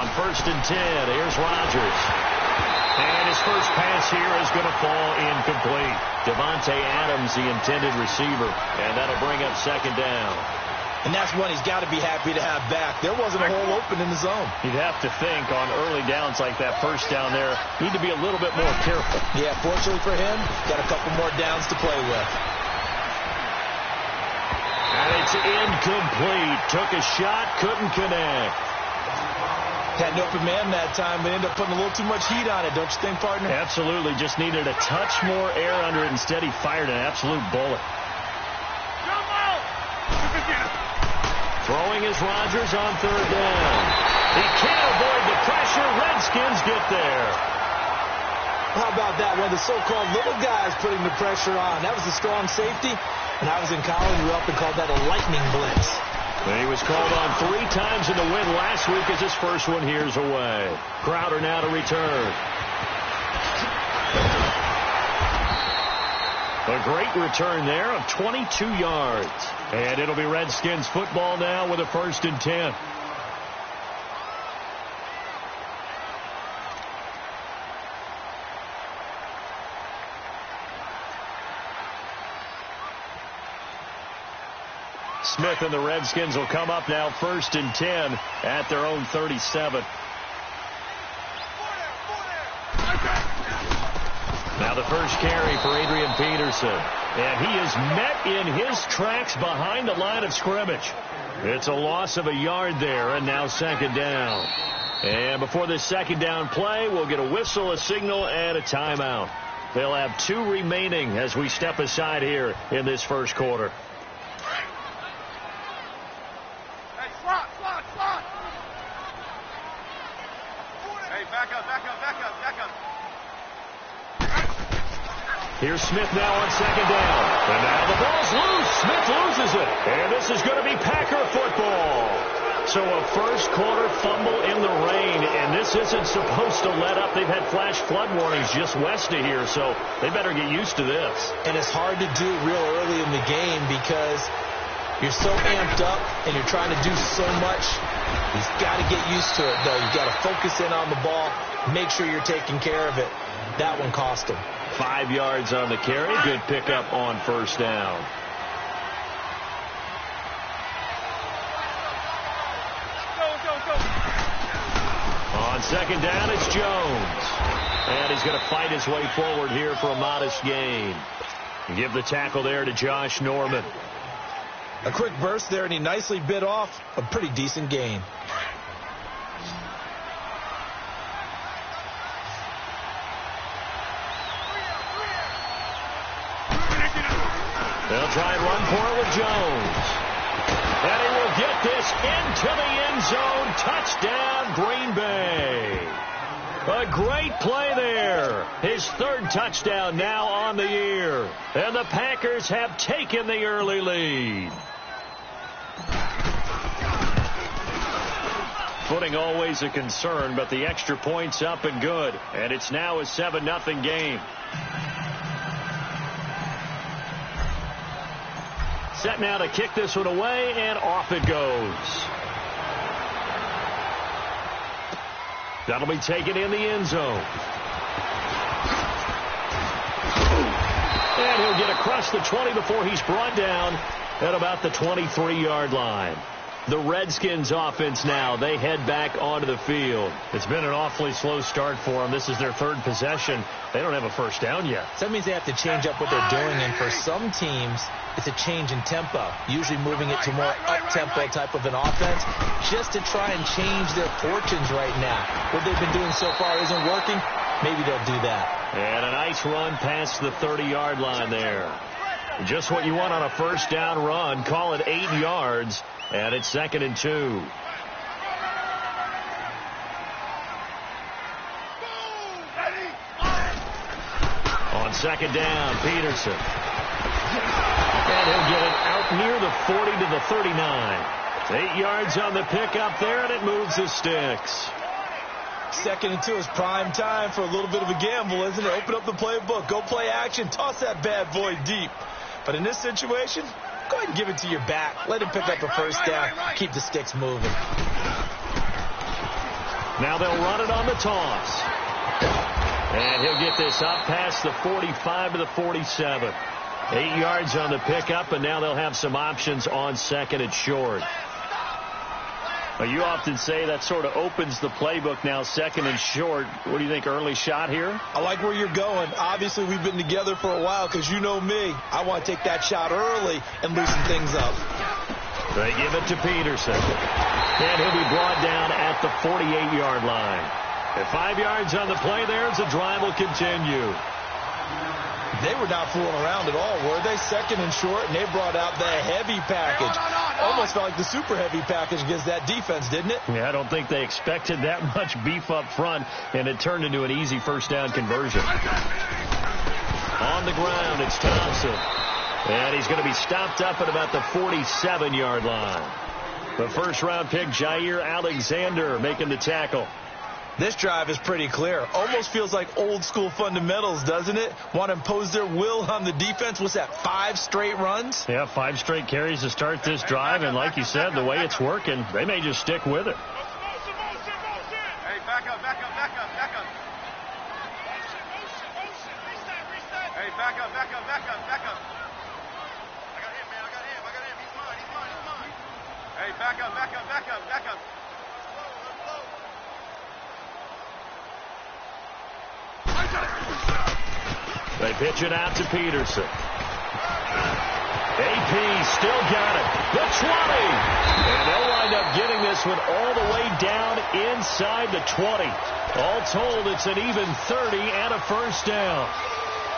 On 1st and 10, here's Rodgers. And his first pass here is going to fall incomplete. Devontae Adams, the intended receiver. And that'll bring up 2nd down. And that's one he's got to be happy to have back. There wasn't a hole open in the zone. You'd have to think on early downs like that, first down there, need to be a little bit more careful. Yeah, fortunately for him, got a couple more downs to play with. And it's incomplete. Took a shot, couldn't connect. Had an open man that time, but ended up putting a little too much heat on it, don't you think, partner? Absolutely. Just needed a touch more air under it. Instead, he fired an absolute bullet. Throwing is Rodgers on 3rd down. He can't avoid the pressure. Redskins get there. How about that? One of the so-called little guys putting the pressure on. That was a strong safety. When I was in college, we often called that a lightning blitz. And he was called on 3 times in the win last week as his first one here's away. Crowder now to return. A great return there of 22 yards. And it'll be Redskins football now with a 1st and 10. Smith and the Redskins will come up now 1st and 10 at their own 37. Now the first carry for Adrian Peterson. And he is met in his tracks behind the line of scrimmage. It's a loss of a yard there, and now 2nd down. And before this 2nd down play, we'll get a whistle, a signal, and a timeout. They'll have 2 remaining as we step aside here in this first quarter. Hey, slot. Hey, back up. Here's Smith now on 2nd down. And now the ball's loose. Smith loses it. And this is going to be Packer football. So a first quarter fumble in the rain. And this isn't supposed to let up. They've had flash flood warnings just west of here. So they better get used to this. And it's hard to do real early in the game because you're so amped up and you're trying to do so much. He's got to get used to it, though. You've got to focus in on the ball. Make sure you're taking care of it. That one cost him. 5 yards on the carry. Good pickup on 1st down. Go. On 2nd down, it's Jones. And he's going to fight his way forward here for a modest gain. Give the tackle there to Josh Norman. A quick burst there, and he nicely bit off a pretty decent gain. They'll try and run for it with Jones. And he will get this into the end zone. Touchdown, Green Bay. A great play there. His 3rd touchdown now on the year. And the Packers have taken the early lead. Footing always a concern, but the extra point's up and good. And it's now a 7-0 game. Set now to kick this one away, and off it goes. That'll be taken in the end zone. And he'll get across the 20 before he's brought down at about the 23-yard line. The Redskins offense now, they head back onto the field. It's been an awfully slow start for them. This is their 3rd possession. They don't have a first down yet. So that means they have to change up what they're doing, and for some teams, it's a change in tempo, usually moving it to more up-tempo type of an offense, just to try and change their fortunes right now. What they've been doing so far isn't working. Maybe they'll do that. And a nice run past the 30-yard line there. Just what you want on a first down run. Call it 8 yards, and it's 2nd and 2. On 2nd down, Peterson. And he'll get it out near the 40 to the 39. 8 yards on the pickup there, and it moves the sticks. 2nd and 2 is prime time for a little bit of a gamble, isn't it? Open up the playbook, go play action, toss that bad boy deep. But in this situation, go ahead and give it to your back. Let him pick up a first down. Keep the sticks moving. Now they'll run it on the toss. And he'll get this up past the 45 to the 47. 8 yards on the pickup, and now they'll have some options on second and short. Well, you often say that sort of opens the playbook now, second and short. What do you think, early shot here? I like where you're going. Obviously, we've been together for a while because you know me. I want to take that shot early and loosen things up. They give it to Peterson. And he'll be brought down at the 48-yard line. At 5 yards on the play there, as the drive will continue. They were not fooling around at all, were they? Second and short, and they brought out the heavy package. Almost felt like the super heavy package against that defense, didn't it? Yeah, I don't think they expected that much beef up front, and it turned into an easy first down conversion. On the ground, it's Thompson. And he's going to be stopped up at about the 47-yard line. The first-round pick, Jair Alexander, making the tackle. This drive is pretty clear. Almost feels like old-school fundamentals, doesn't it? Want to impose their will on the defense. What's that, 5 straight runs? Yeah, 5 straight carries to start this drive, and like you said, the way it's working, they may just stick with it. Hey, back up, back up, back up, back up. Hey, back up, back up, back up, back up. I got him, man, I got him. He's mine, he's mine, he's mine. Hey, back up, back up, back up, back up. They pitch it out to Peterson. AP still got it. The 20. And they'll wind up getting this one all the way down inside the 20. All told, it's an even 30 and a first down.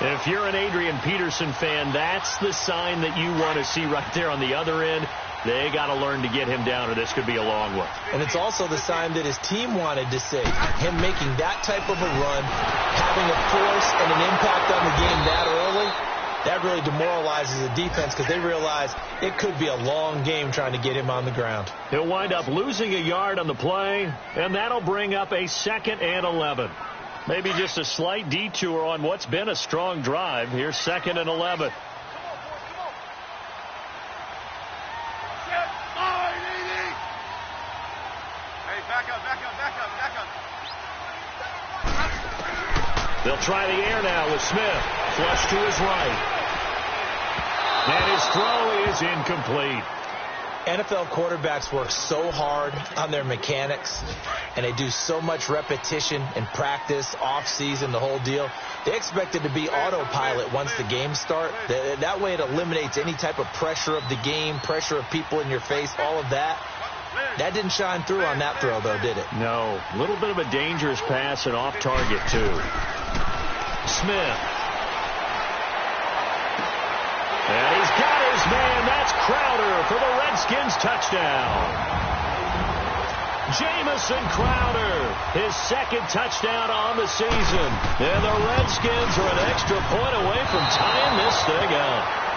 If you're an Adrian Peterson fan, that's the sign that you want to see right there on the other end. They got to learn to get him down, or this could be a long one. And it's also the sign that his team wanted to see. Him making that type of a run, having a force and an impact on the game that early, that really demoralizes the defense because they realize it could be a long game trying to get him on the ground. He'll wind up losing a yard on the play, and that'll bring up a 2nd and 11. Maybe just a slight detour on what's been a strong drive. Here's 2nd and 11. They'll try the air now with Smith. Flush to his right. And his throw is incomplete. NFL quarterbacks work so hard on their mechanics, and they do so much repetition and practice, off-season, the whole deal. They expect it to be autopilot once the games start. That way it eliminates any type of pressure of the game, pressure of people in your face, all of that. That didn't shine through on that throw, though, did it? No. A little bit of a dangerous pass and off target, too. Smith. And he's got his man. That's Crowder for the Redskins touchdown. Jamison Crowder, his 2nd touchdown on the season. And the Redskins are an extra point away from tying this thing up.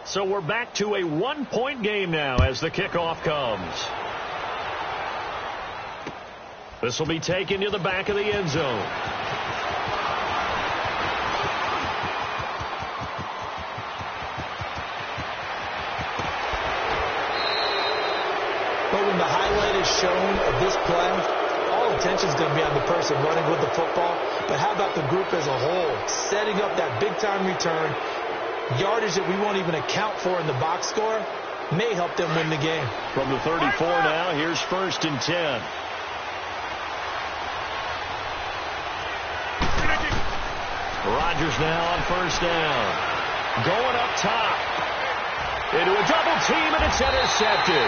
So we're back to a 1-point game now as the kickoff comes. This will be taken to the back of the end zone. But when the highlight is shown of this play, all attention is going to be on the person running with the football. But how about the group as a whole? Setting up that big-time return, yardage that we won't even account for in the box score, may help them win the game. From the 34 now, here's 1st and 10. Rodgers now on 1st down. Going up top. Into a double team, and it's intercepted.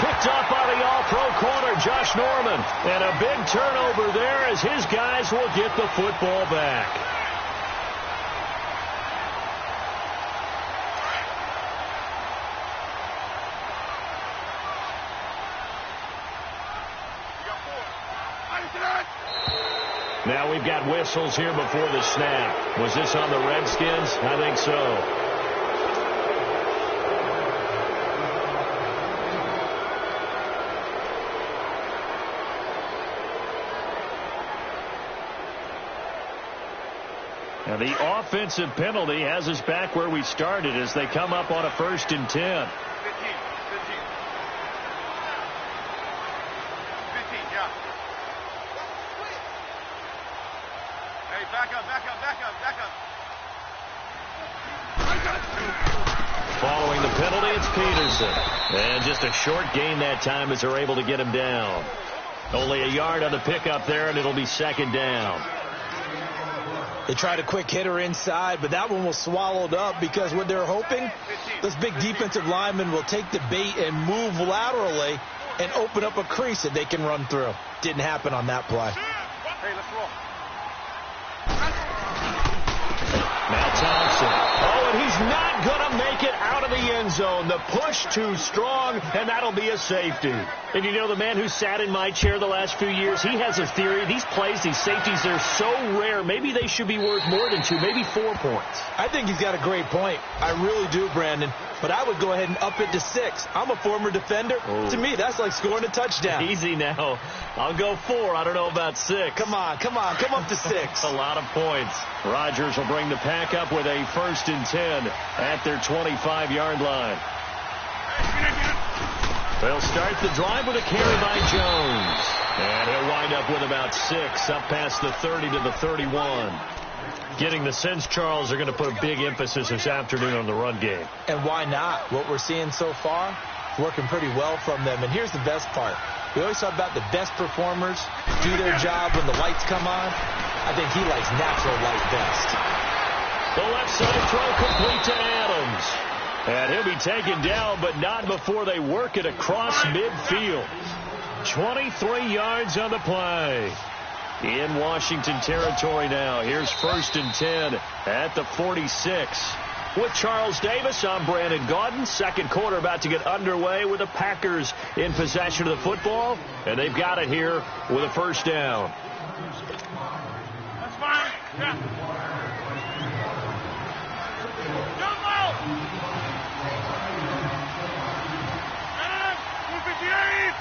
Picked up by the all-pro corner, Josh Norman. And a big turnover there as his guys will get the football back. Now we've got whistles here before the snap. Was this on the Redskins? I think so. And the offensive penalty has us back where we started as they come up on a 1st and 10. 15, yeah. Hey, back up. Following the penalty, it's Peterson. And just a short gain that time as they're able to get him down. Only a yard on the pickup there, and it'll be 2nd down. They tried a quick hitter inside, but that one was swallowed up because what they're hoping, this big defensive lineman will take the bait and move laterally and open up a crease that they can run through. Didn't happen on that play. Hey, let's roll. Now Thompson. Oh, and he's not going to make it out of the end zone. The push too strong, and that'll be a safety. And you know, the man who sat in my chair the last few years, he has a theory. These plays, these safeties, they're so rare. Maybe they should be worth more than 2, maybe 4 points. I think he's got a great point. I really do, Brandon. But I would go ahead and up it to 6. I'm a former defender. Oh. To me, that's like scoring a touchdown. Easy now. I'll go 4. I don't know about 6. Come on. Come up to 6. A lot of points. Rodgers will bring the pack up with a 1st and 10 at their 25-yard line. They'll start the drive with a carry by Jones. And he'll wind up with about 6 up past the 30 to the 31. Getting the sense, Charles, they're going to put a big emphasis this afternoon on the run game. And why not? What we're seeing so far, working pretty well from them. And here's the best part. We always talk about the best performers do their job when the lights come on. I think he likes natural light best. The left side throw complete to Adams. And he'll be taken down, but not before they work it across midfield. 23 yards on the play. In Washington territory now. Here's 1st and 10 at the 46. With Charles Davis, I'm Brandon Gaudin. Second quarter about to get underway with the Packers in possession of the football. And they've got it here with a 1st down. That's fine. Yeah. Jump out. 258.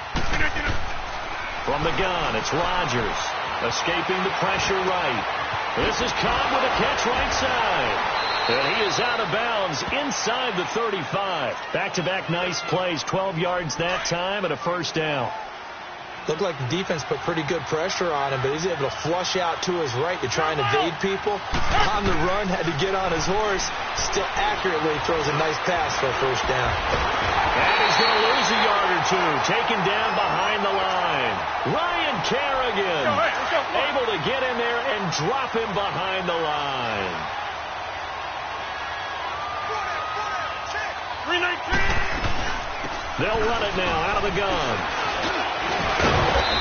From the gun, it's Rodgers. Escaping the pressure right. This is Cobb with a catch right side. And he is out of bounds inside the 35. Back-to-back nice plays. 12 yards that time and a 1st down. Looked like the defense put pretty good pressure on him, but he's able to flush out to his right to try and evade people. On the run, had to get on his horse. Still accurately throws a nice pass for a 1st down. And he's going to lose a yard or 2. Taken down behind the line. Ryan Kerrigan able to get in there and drop him behind the line. 319. They'll run it now out of the gun.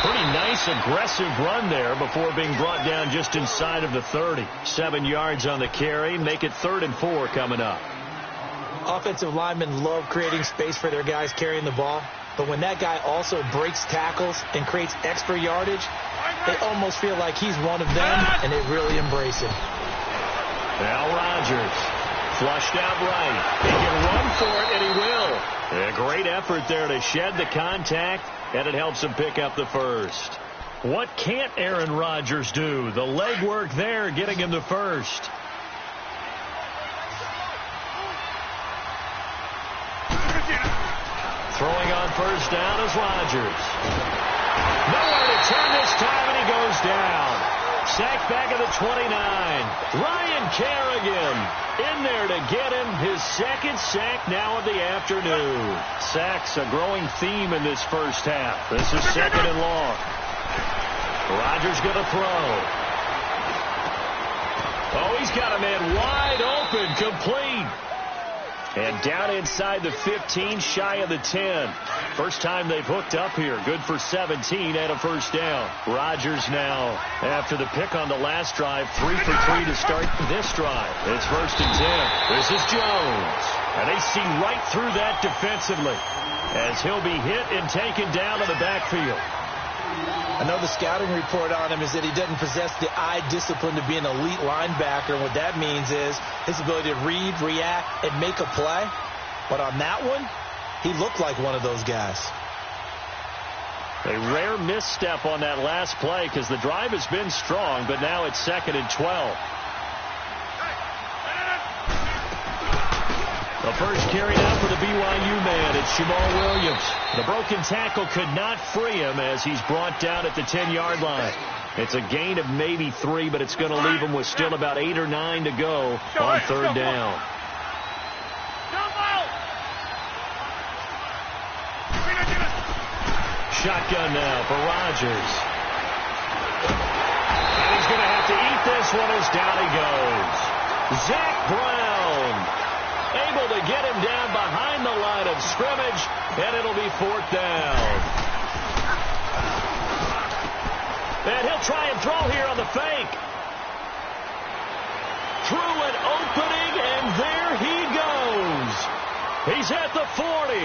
Pretty nice, aggressive run there before being brought down just inside of the 30. 7 yards on the carry. Make it 3rd and 4 coming up. Offensive linemen love creating space for their guys carrying the ball. But when that guy also breaks tackles and creates extra yardage, they almost feel like he's one of them, and they really embrace him. Now Rodgers. Flushed out right. He can run for it, and he will. A great effort there to shed the contact, and it helps him pick up the 1st. What can't Aaron Rodgers do? The leg work there, getting him the 1st. Throwing on 1st down is Rodgers. Nowhere to turn this time, and he goes down. Sacked back at the 29. Ryan Kerrigan in there to get him his 2nd sack now of the afternoon. Sacks a growing theme in this 1st half. This is 2nd and long. Rodgers going to throw. Oh, he's got a man wide open, complete. And down inside the 15, shy of the 10. First time they've hooked up here. Good for 17 and a 1st down. Rodgers now, after the pick on the last drive, 3 for 3 to start this drive. It's 1st and 10. This is Jones. And they see right through that defensively as he'll be hit and taken down to the backfield. I know the scouting report on him is that he doesn't possess the eye discipline to be an elite linebacker. And what that means is his ability to read, react, and make a play. But on that one, he looked like one of those guys. A rare misstep on that last play because the drive has been strong, but now it's 2nd and 12. The first carry now for the BYU man. It's Jamal Williams. The broken tackle could not free him as he's brought down at the 10-yard line. It's a gain of maybe 3, but it's going to leave him with still about 8 or 9 to go on 3rd down. Shotgun now for Rodgers. And he's going to have to eat this one as down he goes. Zach Brown able to get him down behind the line of scrimmage, and it'll be 4th down. And he'll try and throw here on the fake. Through an opening, and there he goes. He's at the 40.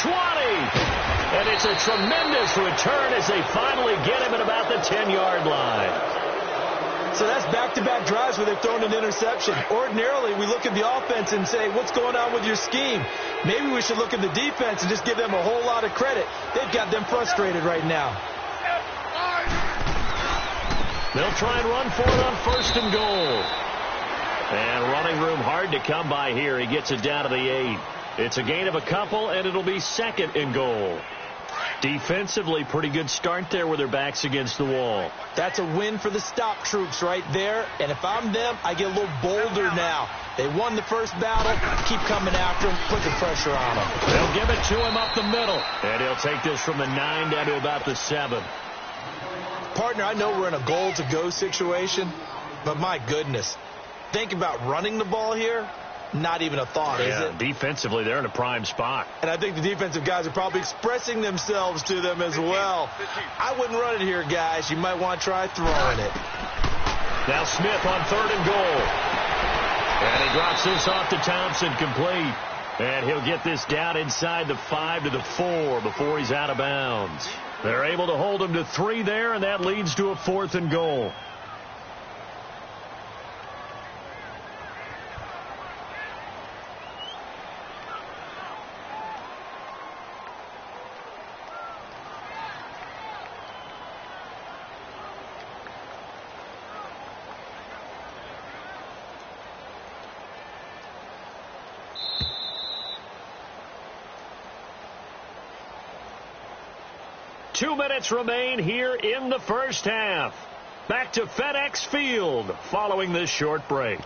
20. And it's a tremendous return as they finally get him at about the 10-yard line. So that's back-to-back drives where they've thrown an interception. Ordinarily, we look at the offense and say, what's going on with your scheme? Maybe we should look at the defense and just give them a whole lot of credit. They've got them frustrated right now. They'll try and run for it on 1st and goal. And running room hard to come by here. He gets it down to the 8. It's a gain of a couple, and it'll be 2nd and goal. Defensively, pretty good start there with their backs against the wall. That's a win for the stop troops right there. And if I'm them, I get a little bolder now. They won the first battle. Keep coming after him. Put the pressure on him. They'll give it to him up the middle. And he'll take this from the 9 down to about the 7. Partner, I know we're in a goal-to-go situation, but my goodness. Think about running the ball here. Not even a thought, is it? Defensively, they're in a prime spot. And I think the defensive guys are probably expressing themselves to them as well. I wouldn't run it here, guys. You might want to try throwing it. Now Smith on 3rd and goal. And he drops this off to Thompson, complete. And he'll get this down inside the 5 to the 4 before he's out of bounds. They're able to hold him to 3 there, and that leads to a 4th and goal. Two minutes remain here in the first half. Back to FedEx Field following this short break.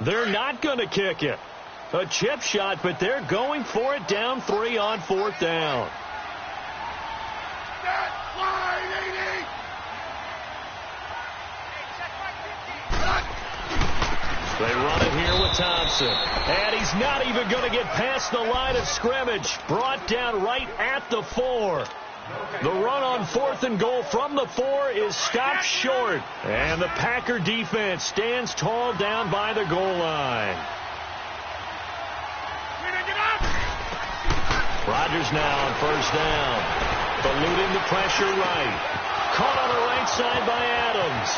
They're not going to kick it. A chip shot, but they're going for it down 3 on 4th down. They run it here with Thompson. And he's not even going to get past the line of scrimmage. Brought down right at the 4. The run on 4th and goal from the 4 is stopped short. And the Packer defense stands tall down by the goal line. Rodgers now on 1st down. Eluding the pressure right. Caught on the right side by Adams.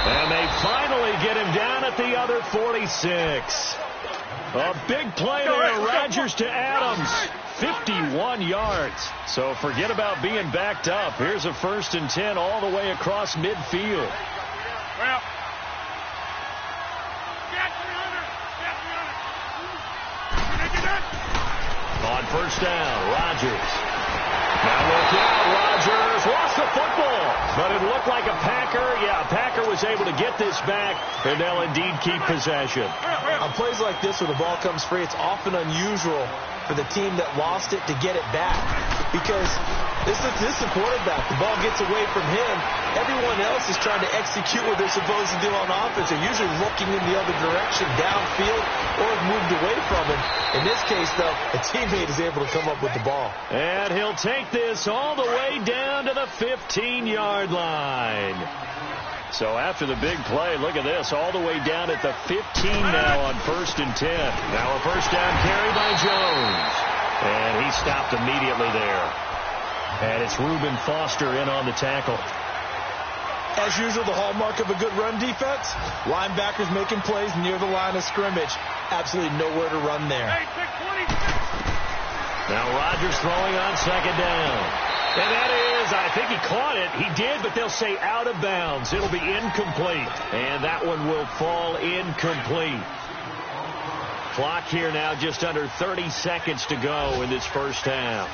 And they finally get him down at the other 46. A big play there, Rodgers to Adams. 51 yards. So forget about being backed up. Here's a 1st and 10 all the way across midfield. Well. On 1st down, Rodgers. Now look out, Rodgers lost the football. But it looked like a Packer. Yeah, a Packer was able to get this back, and they'll indeed keep possession. On plays like this where the ball comes free, it's often unusual for the team that lost it to get it back. Because this is the quarterback. The ball gets away from him. Everyone else is trying to execute what they're supposed to do on offense. They're usually looking in the other direction, downfield, or have moved away from him. In this case, though, a teammate is able to come up with the ball. And he'll take this all the way down to the 15-yard line. So after the big play, look at this, all the way down at the 15 now on 1st and 10. Now a first down carry by Jones. And he stopped immediately there. And it's Reuben Foster in on the tackle. As usual, the hallmark of a good run defense, linebackers making plays near the line of scrimmage. Absolutely nowhere to run there. Now Rodgers throwing on 2nd down. And that is, I think he caught it. He did, but they'll say out of bounds. It'll be incomplete. And that one will fall incomplete. Clock here now just under 30 seconds to go in this first half.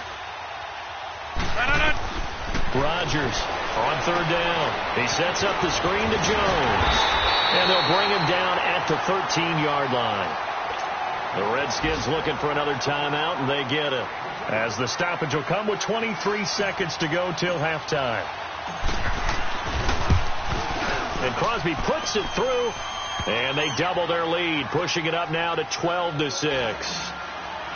Rodgers on 3rd down. He sets up the screen to Jones. And they'll bring him down at the 13-yard line. The Redskins looking for another timeout, and they get it. As the stoppage will come with 23 seconds to go till halftime. And Crosby puts it through, and they double their lead, pushing it up now to 12-6.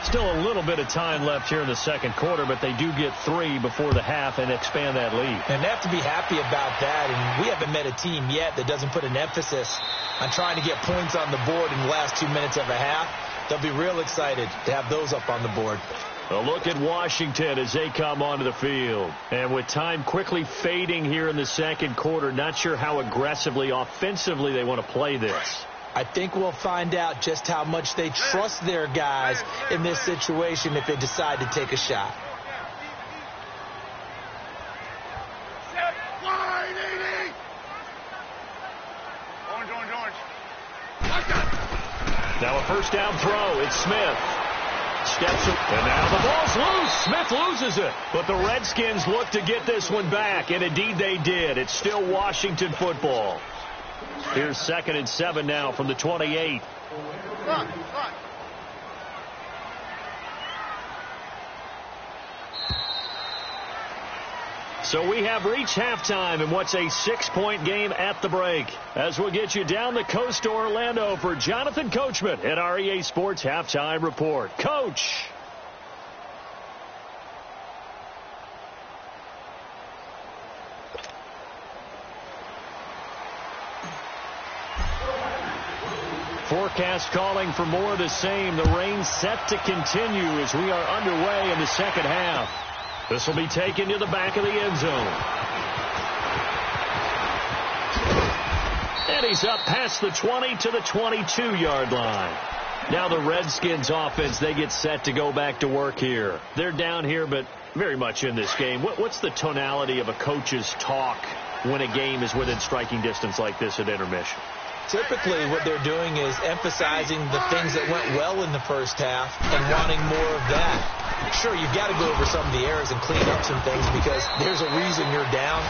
Still a little bit of time left here in the second quarter, but they do get 3 before the half and expand that lead. And they have to be happy about that, and we haven't met a team yet that doesn't put an emphasis on trying to get points on the board in the last 2 minutes of a half. They'll be real excited to have those up on the board. A look at Washington as they come onto the field. And with time quickly fading here in the second quarter, not sure how aggressively, offensively they want to play this. I think we'll find out just how much they trust their guys in this situation if they decide to take a shot. Now a first down throw. It's Smith. Steps up, and now the ball's loose. Smith loses it. But the Redskins look to get this one back, and indeed they did. It's still Washington football. Here's 2nd and 7 now from the 28. So we have reached halftime in what's a 6-point game at the break. As we'll get you down the coast to Orlando for Jonathan Coachman at our EA Sports Halftime Report. Coach. Forecast calling for more of the same. The rain set to continue as we are underway in the second half. This will be taken to the back of the end zone. And he's up past the 20 to the 22-yard line. Now the Redskins offense, they get set to go back to work here. They're down here, but very much in this game. What's the tonality of a coach's talk when a game is within striking distance like this at intermission? Typically, what they're doing is emphasizing the things that went well in the first half and wanting more of that. Sure, you've got to go over some of the errors and clean up some things because there's a reason you're down.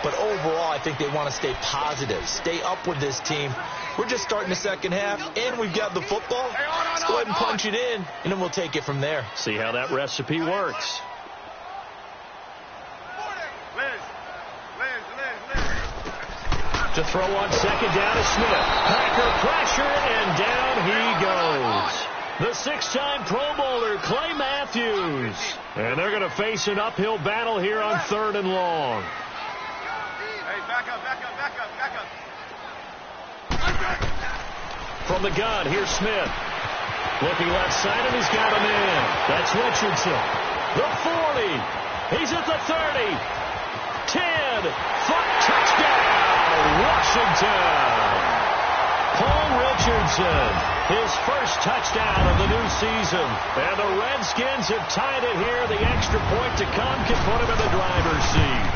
But overall, I think they want to stay positive, stay up with this team. We're just starting the second half, and we've got the football. Let's go ahead and punch it in, and then we'll take it from there. See how that recipe works. To throw on second down to Smith. Packer pressure, and down he goes. The 6-time Pro Bowler, Clay Matthews. And they're going to face an uphill battle here on 3rd and long. Hey, back up, back up, back up, back up. From the gun, here's Smith. Looking left side, and he's got him in. That's Richardson. The 40. He's at the 30. 10. Touchdown. Washington. Paul Richardson, his first touchdown of the new season. And the Redskins have tied it here. The extra point to come can put him in the driver's seat.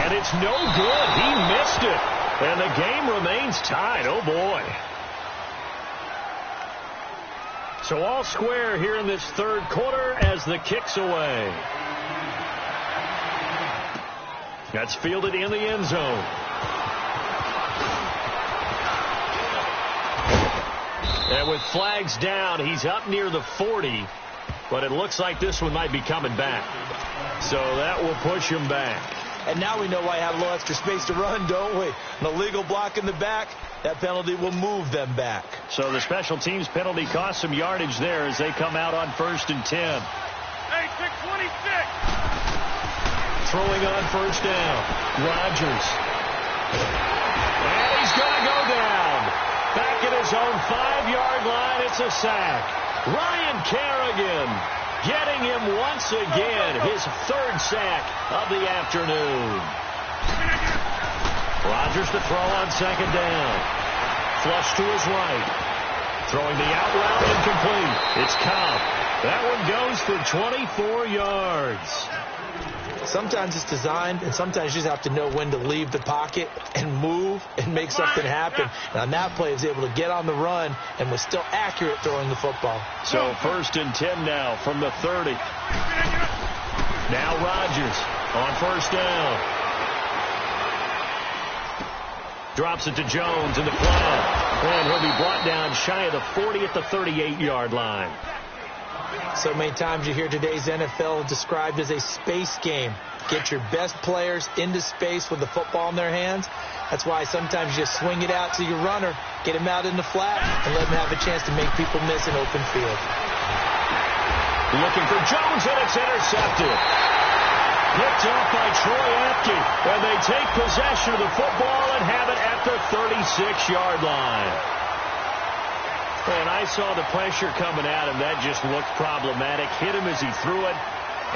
And it's no good. He missed it. And the game remains tied. Oh, boy. So all square here in this third quarter as the kick's away. That's fielded in the end zone. And with flags down, he's up near the 40. But it looks like this one might be coming back. So that will push him back. And now we know why I have a little extra space to run, don't we? An illegal block in the back, that penalty will move them back. So the special teams penalty cost some yardage there as they come out on 1st and 10. Hey, 626. Throwing on 1st down. Rodgers. And he's going to go down. Back at his own 5-yard line, it's a sack. Ryan Kerrigan getting him once again, his 3rd sack of the afternoon. Rodgers to throw on 2nd down. Flush to his right. Throwing the out route incomplete. It's Cobb. That one goes for 24 yards. Sometimes it's designed, and sometimes you just have to know when to leave the pocket and move and make something happen. And on that play, he was able to get on the run and was still accurate throwing the football. So 1st and 10 now from the 30. Now Rodgers on 1st down. Drops it to Jones in the flat. And he'll be brought down shy of the 40 at the 38-yard line. So many times you hear today's NFL described as a space game. Get your best players into space with the football in their hands. That's why sometimes you just swing it out to your runner, get him out in the flat, and let him have a chance to make people miss an open field. Looking for Jones, and it's intercepted. Picked off by Troy Apke, and they take possession of the football and have it at the 36-yard line. And I saw the pressure coming at him. That just looked problematic. Hit him as he threw it,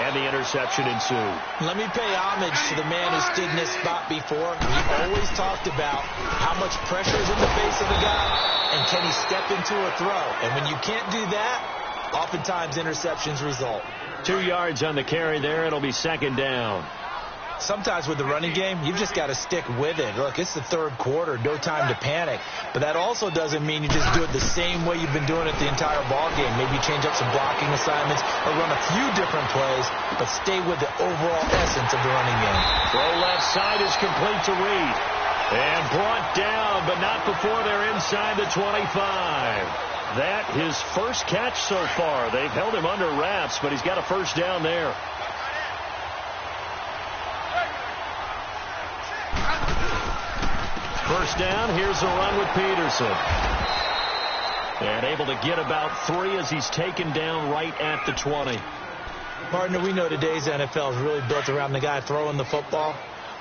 and the interception ensued. Let me pay homage to the man who stood in this spot before. We always talked about how much pressure is in the face of the guy, and can he step into a throw. And when you can't do that, oftentimes interceptions result. 2 yards on the carry there. It'll be 2nd down. Sometimes with the running game, you've just got to stick with it. Look, it's the 3rd quarter, no time to panic. But that also doesn't mean you just do it the same way you've been doing it the entire ball game. Maybe change up some blocking assignments or run a few different plays, but stay with the overall essence of the running game. Throw left side is complete to Reed. And brought down, but not before they're inside the 25. That his first catch so far. They've held him under wraps, but he's got a 1st down there. First down, here's a run with Peterson. And able to get about 3 as he's taken down right at the 20. Partner, we know today's NFL is really built around the guy throwing the football.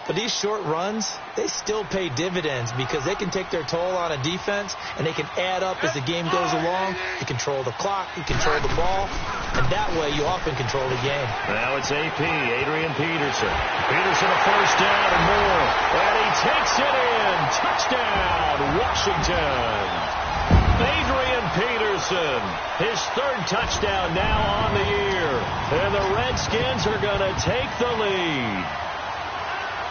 But these short runs, they still pay dividends because they can take their toll on a defense, and they can add up as the game goes along. You control the clock, you control the ball, and that way you often control the game. Now it's AP, Adrian Peterson. Peterson a 1st down and more. And he takes it in. Touchdown, Washington. Adrian Peterson, his 3rd touchdown now on the year. And the Redskins are going to take the lead.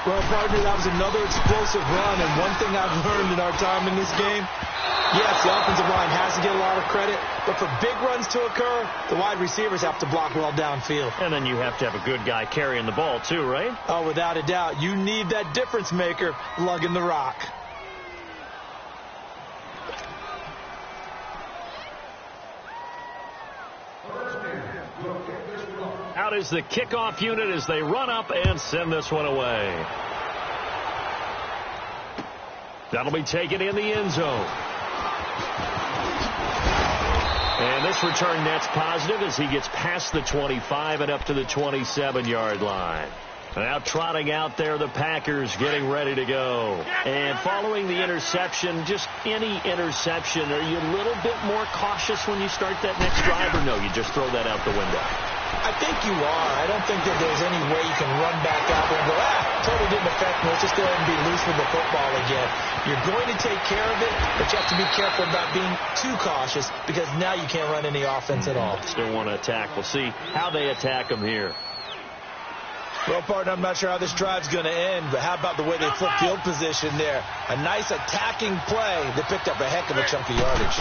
Well, partner, that was another explosive run, and one thing I've learned in our time in this game, yes, the offensive line has to get a lot of credit, but for big runs to occur, the wide receivers have to block well downfield. And then you have to have a good guy carrying the ball too, right? Oh, without a doubt. You need that difference maker lugging the rock. Out is the kickoff unit as they run up and send this one away. That'll be taken in the end zone. And this return net's positive as he gets past the 25 and up to the 27-yard line. Now trotting out there, the Packers getting ready to go. And following the interception, just any interception, are you a little bit more cautious when you start that next drive, or no, you just throw that out the window? I think you are. I don't think that there's any way you can run back out there and go, totally didn't affect me. Let's just go ahead and be loose with the football again. You're going to take care of it, but you have to be careful about being too cautious because now you can't run any offense at all. Still want to attack. We'll see how they attack them here. Well, partner, I'm not sure how this drive's going to end, but how about the way they flip field position there? A nice attacking play. They picked up a heck of a chunk of yardage.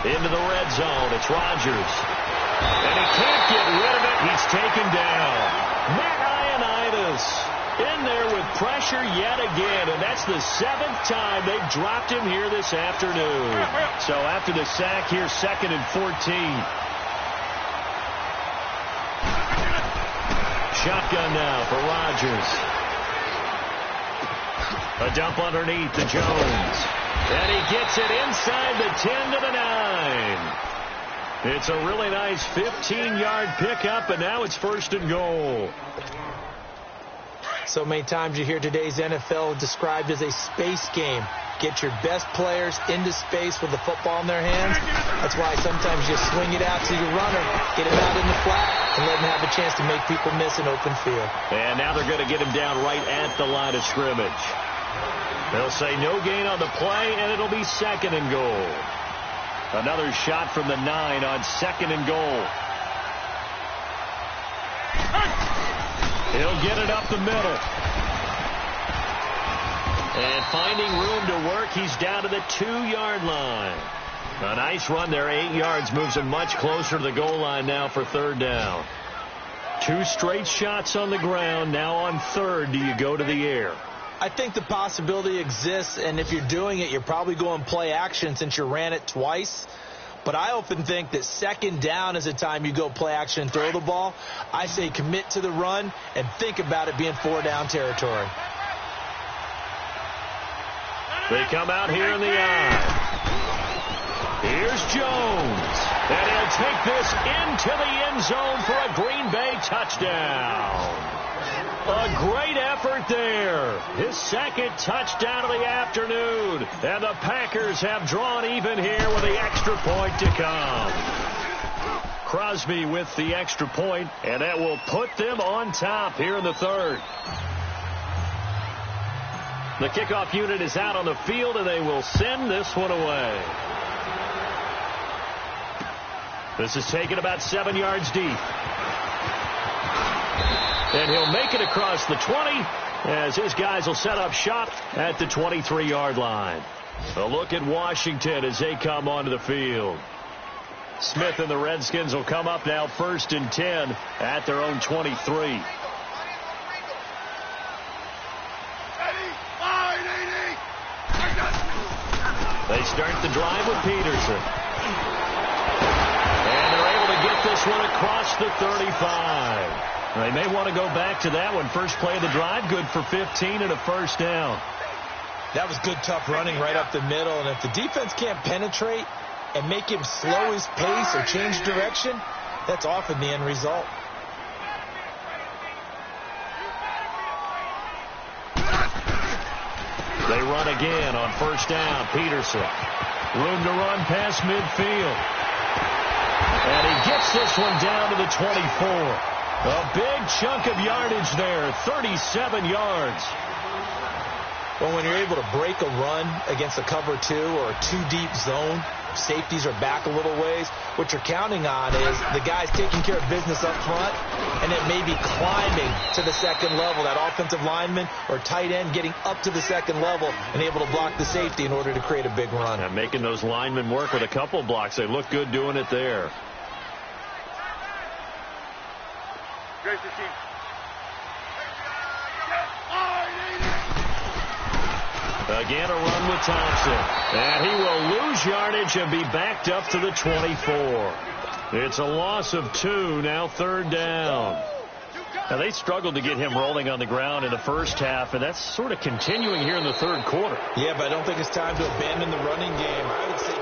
Into the red zone. It's Rodgers. And he can't get rid of it. He's taken down. Matt Ioannidis in there with pressure yet again. And that's the 7th time they've dropped him here this afternoon. So after the sack here, 2nd and 14. shotgun now for Rodgers. A dump underneath to Jones. And he gets it inside the 10 to the 9. It's a really nice 15-yard pickup, and now it's 1st and goal. So many times you hear today's NFL described as a space game. Get your best players into space with the football in their hands. That's why sometimes you swing it out to your runner, get him out in the flat, and let him have a chance to make people miss an open field. And now they're going to get him down right at the line of scrimmage. They'll say no gain on the play, and it'll be 2nd and goal. Another shot from the 9 on 2nd and goal. He'll get it up the middle. And finding room to work, he's down to the 2-yard line. A nice run there, 8 yards, moves him much closer to the goal line now for 3rd down. 2 straight shots on the ground. Now on 3rd, do you go to the air? I think the possibility exists, and if you're doing it, you're probably going play action since you ran it twice. But I often think that 2nd down is the time you go play action and throw the ball. I say commit to the run and think about it being 4-down territory. They come out here in the eye. Here's Jones. And he'll take this into the end zone for a Green Bay touchdown. A great effort there. His 2nd touchdown of the afternoon. And the Packers have drawn even here with the extra point to come. Crosby with the extra point, and that will put them on top here in the 3rd. The kickoff unit is out on the field, and they will send this one away. This is taken about 7 yards deep. And he'll make it across the 20 as his guys will set up shop at the 23-yard line. A look at Washington as they come onto the field. Smith and the Redskins will come up now 1st and 10 at their own 23. They start the drive with Peterson. And they're able to get this one across the 35. They may want to go back to that one. First play of the drive, good for 15 and a 1st down. That was good, tough running right up the middle. And if the defense can't penetrate and make him slow his pace or change direction, that's often the end result. They run again on 1st down. Peterson. Room to run past midfield. And he gets this one down to the 24. A big chunk of yardage there, 37 yards. Well, when you're able to break a run against a cover 2 or a 2-deep zone, safeties are back a little ways. What you're counting on is the guys taking care of business up front and then maybe climbing to the 2nd level. That offensive lineman or tight end getting up to the 2nd level and able to block the safety in order to create a big run. And making those linemen work with a couple blocks. They look good doing it there. Again, a run with Thompson. And he will lose yardage and be backed up to the 24. It's a loss of 2, now 3rd down. Now, they struggled to get him rolling on the ground in the first half, and that's sort of continuing here in the 3rd quarter. Yeah, but I don't think it's time to abandon the running game. I would say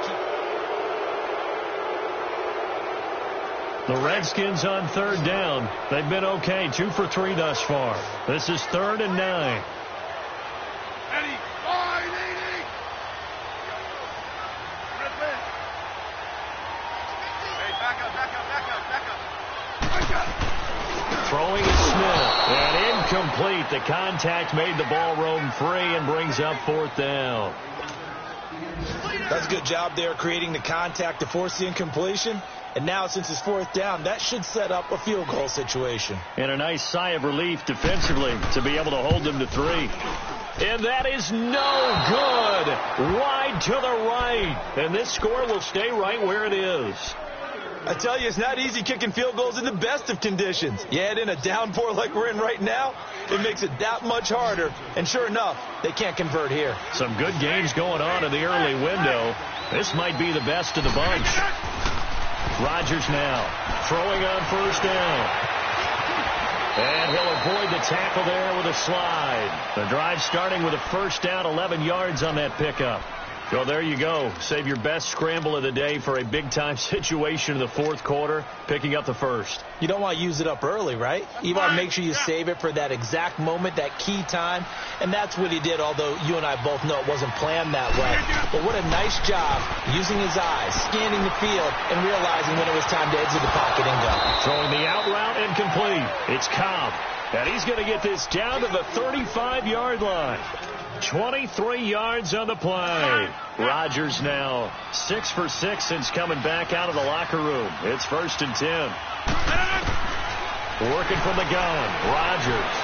The Redskins on 3rd down. They've been okay, 2 for 3 thus far. This is 3rd and 9. Throwing is Smith. And incomplete. The contact made the ball roam free and brings up 4th down. That's a good job there creating the contact to force the incompletion. And now, since it's 4th down, that should set up a field goal situation. And a nice sigh of relief defensively to be able to hold them to 3. And that is no good. Wide to the right. And this score will stay right where it is. I tell you, it's not easy kicking field goals in the best of conditions. You add in a downpour like we're in right now, it makes it that much harder. And sure enough, they can't convert here. Some good games going on in the early window. This might be the best of the bunch. Rodgers now throwing on 1st down. And he'll avoid the tackle there with a slide. The drive starting with a first down, 11 yards on that pickup. So there you go. Save your best scramble of the day for a big-time situation in the fourth quarter, picking up the first. You don't want to use it up early, right? You want to make sure you save it for that exact moment, that key time. And that's what he did, although you and I both know it wasn't planned that way. But what a nice job using his eyes, scanning the field, and realizing when it was time to exit the pocket and go. Throwing the out route and complete. It's Cobb. And he's going to get this down to the 35-yard line. 23 yards on the play. Rodgers now 6 for 6 since coming back out of the locker room. It's 1st and 10. Working from the gun. Rodgers.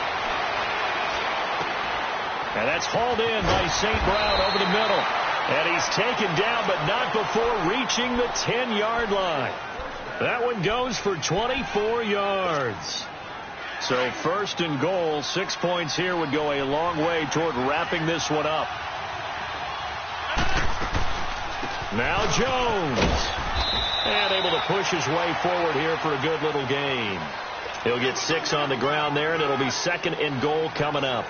And that's hauled in by St. Brown over the middle. And he's taken down, but not before reaching the 10-yard line. That one goes for 24 yards. So 1st and goal, 6 points here would go a long way toward wrapping this one up. Now Jones. And able to push his way forward here for a good little gain. He'll get 6 on the ground there, and it'll be 2nd and goal coming up.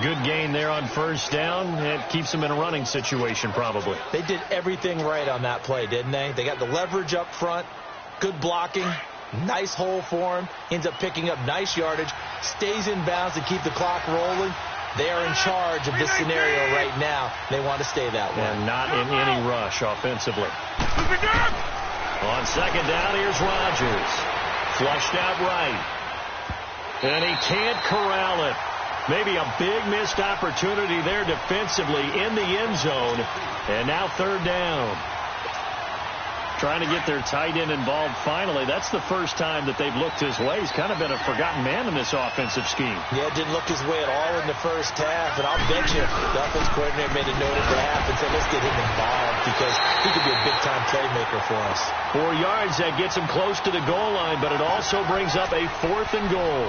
Good gain there on first down. It keeps them in a running situation probably. They did everything right on that play, didn't they? They got the leverage up front, good blocking. Nice hole for him. Ends up picking up nice yardage. Stays in bounds to keep the clock rolling. They are in charge of this scenario right now. They want to stay that way. And not in any rush offensively. On second down, here's Rodgers. Flushed out right. And he can't corral it. Maybe a big missed opportunity there defensively in the end zone. And now 3rd down. Trying to get their tight end involved finally. That's the first time that they've looked his way. He's kind of been a forgotten man in this offensive scheme. Yeah, didn't look his way at all in the first half. And I'll bet you the offense coordinator made a note at the half and said, let's get him involved because he could be a big-time playmaker for us. 4 yards, that gets him close to the goal line, but it also brings up a 4th and goal.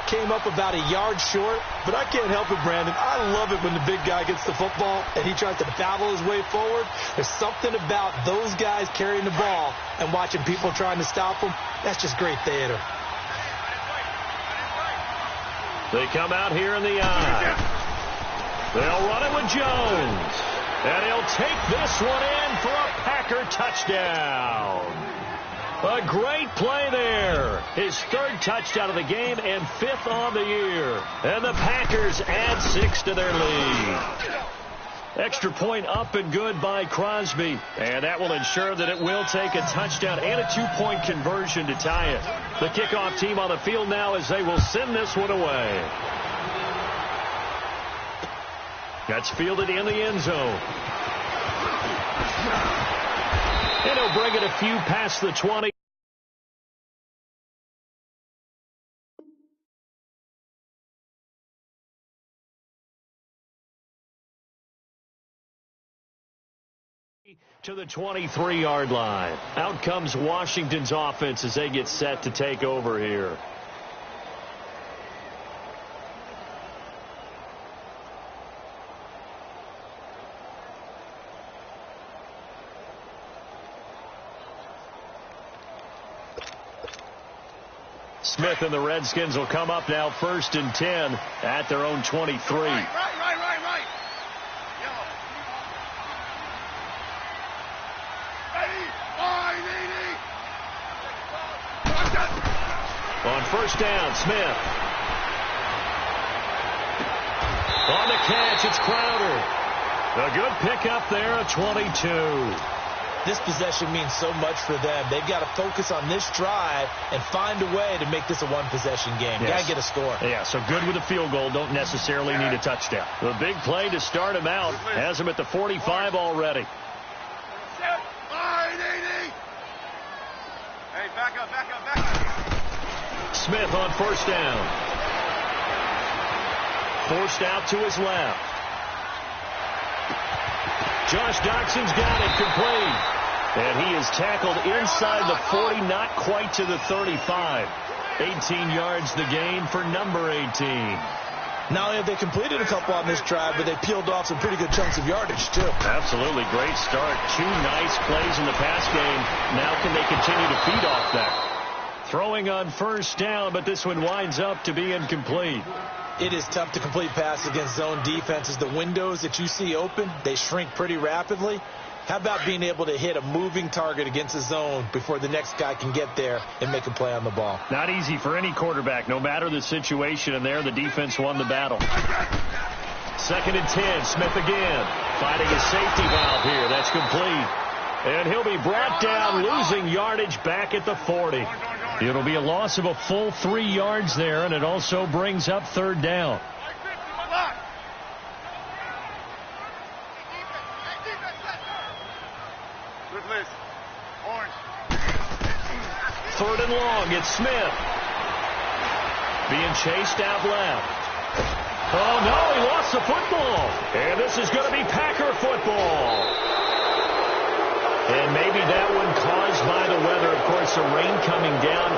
Came up about a yard short, but I can't help it, Brandon. I love it when the big guy gets the football and he tries to battle his way forward. There's something about those guys carrying the ball and watching people trying to stop them. That's just great theater. They come out here in the eye. They'll run it with Jones. And he'll take this one in for a Packer touchdown. A great play there. His 3rd touchdown of the game and 5th on the year. And the Packers add 6 to their lead. Extra point up and good by Crosby. And that will ensure that it will take a touchdown and a 2-point conversion to tie it. The kickoff team on the field now as they will send this one away. That's fielded in the end zone. And he'll bring it a few past the 20. To the 23-yard line. Out comes Washington's offense as they get set to take over here. Smith and the Redskins will come up now 1st and 10 at their own 23. Right. Yellow. Ready, wide, 80. On first down, Smith. On the catch, it's Crowder. A good pickup there at 22. This possession means so much for them. They've got to focus on this drive and find a way to make this a one-possession game. Yes. Got to get a score. Yeah, so good with a field goal. Don't necessarily need a touchdown. The big play to start him out has him at the 45 already. Set, wide, 80. Hey, back up. Smith on first down. Forced out to his left. Josh Doxson's got it complete. And he is tackled inside the 40, not quite to the 35. 18 yards the gain for number 18. Not only have they completed a couple on this drive, but they peeled off some pretty good chunks of yardage, too. Absolutely. Great start. 2 nice plays in the pass game. Now can they continue to feed off that? Throwing on first down, but this one winds up to be incomplete. It is tough to complete passes against zone defenses. The windows that you see open, they shrink pretty rapidly. How about being able to hit a moving target against a zone before the next guy can get there and make a play on the ball? Not easy for any quarterback, no matter the situation, and there the defense won the battle. 2nd and 10, Smith again, finding a safety valve here. That's complete. And he'll be brought down, losing yardage back at the 40. It'll be a loss of a full 3 yards there, and it also brings up 3rd down. Third and long, it's Smith. Being chased out left. Oh, no, he lost the football. And this is going to be Packer football. And maybe that one caused by the weather. Of course, the rain coming down.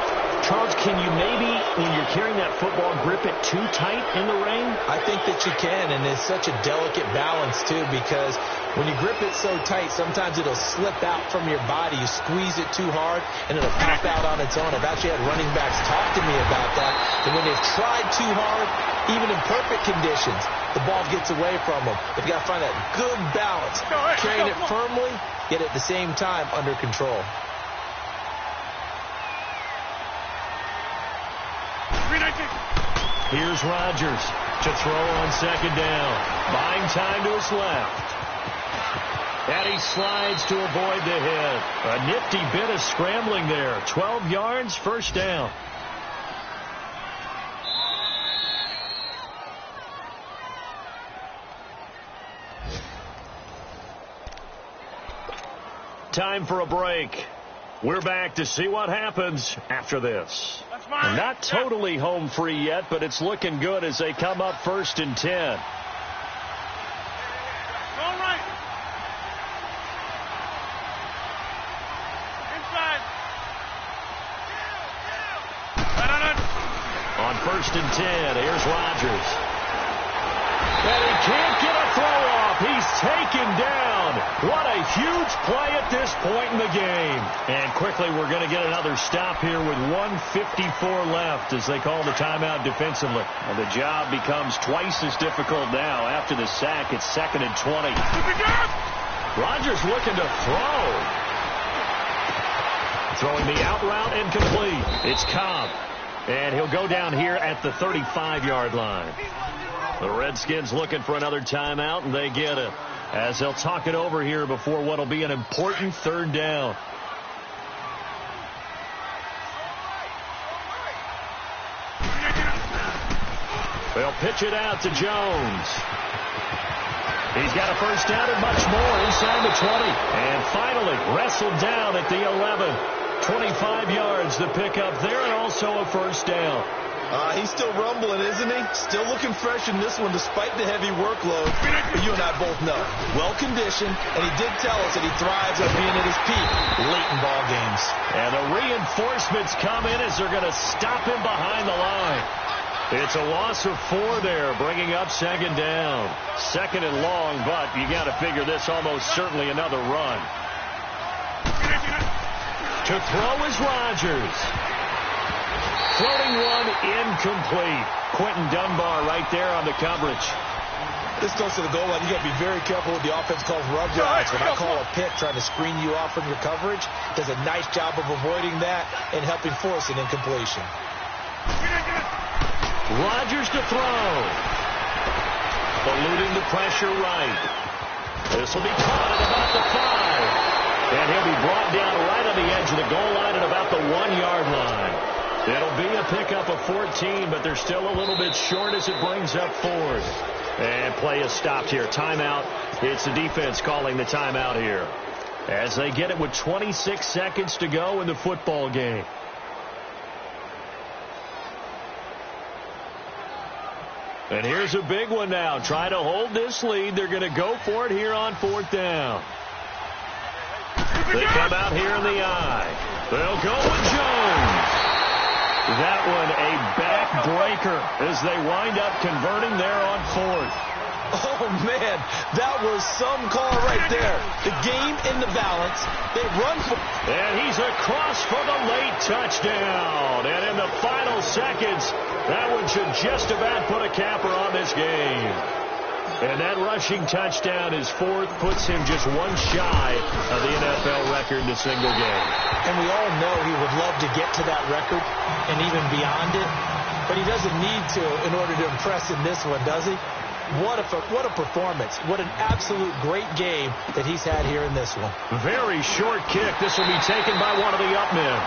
Charles, can you maybe, when you're carrying that football, grip it too tight in the rain? I think that you can, and it's such a delicate balance, too, because when you grip it so tight, sometimes it'll slip out from your body. You squeeze it too hard, and it'll pop out on its own. I've actually had running backs talk to me about that. And when they've tried too hard, even in perfect conditions, the ball gets away from them. They've got to find that good balance, carrying it firmly, yet at the same time under control. Here's Rodgers to throw on 2nd down. Buying time to his left. And he slides to avoid the hit. A nifty bit of scrambling there. 12 yards, 1st down. Time for a break. We're back to see what happens after this. Not totally home free yet, but it's looking good as they come up 1st and 10. On 1st and 10, here's Rodgers. And he can't get a throw off. He's taken down. What a huge play at this point in the game. And quickly we're going to get another stop here with 1:54 left as they call the timeout defensively. And the job becomes twice as difficult now. After the sack, it's 2nd and 20. Rodgers looking to throw. Throwing the out route incomplete. It's Cobb. And he'll go down here at the 35-yard line. The Redskins looking for another timeout, and they get it. As they'll talk it over here before what will be an important 3rd down. They'll pitch it out to Jones. He's got a 1st down and much more inside the 20. And finally wrestled down at the 11. 25 yards to pick up there, and also a 1st down. He's still rumbling, isn't he? Still looking fresh in this one despite the heavy workload. But you and I both know, well-conditioned, and he did tell us that he thrives on being at his peak late in ball games. And the reinforcements come in as they're going to stop him behind the line. It's a loss of 4 there, bringing up 2nd down. 2nd and long, but you got to figure this almost certainly another run. To throw is Rodgers. Floating one incomplete. Quentin Dunbar right there on the coverage. This goes to the goal line. You got to be very careful with the offense calls rub routes. When I call a pick trying to screen you off from your coverage, does a nice job of avoiding that and helping force an incompletion. Rodgers to throw. Eluding the pressure right. This will be caught at about the 5. And he'll be brought down right on the edge of the goal line at about the 1-yard line. It'll be a pickup of 14, but they're still a little bit short as it brings up 4th. And play is stopped here. Timeout. It's the defense calling the timeout here. As they get it with 26 seconds to go in the football game. And here's a big one now. Try to hold this lead. They're going to go for it here on 4th down. They come out here in the eye. They'll go with Jones. That one a backbreaker as they wind up converting there on 4th. Oh, man, that was some call right there. The game in the balance. They run for... And he's across for the late touchdown. And in the final seconds, that one should just about put a capper on this game. And that rushing touchdown, his fourth, puts him just one shy of the NFL record in a single game. And we all know he would love to get to that record and even beyond it. But he doesn't need to in order to impress in this one, does he? What a performance. What an absolute great game that he's had here in this one. Very short kick. This will be taken by one of the up men.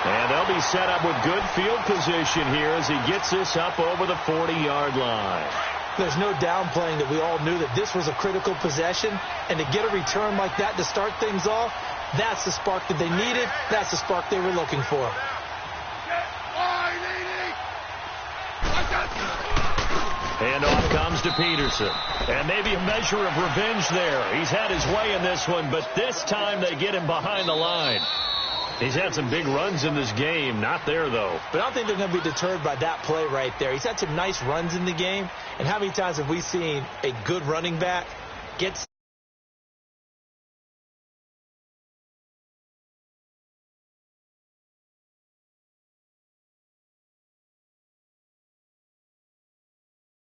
And they'll be set up with good field position here as he gets this up over the 40-yard line. There's no downplaying that we all knew that this was a critical possession. And to get a return like that to start things off, that's the spark that they needed. That's the spark they were looking for. And off comes to Peterson. And maybe a measure of revenge there. He's had his way in this one, but this time they get him behind the line. He's had some big runs in this game. Not there, though. But I don't think they're going to be deterred by that play right there. He's had some nice runs in the game. And how many times have we seen a good running back get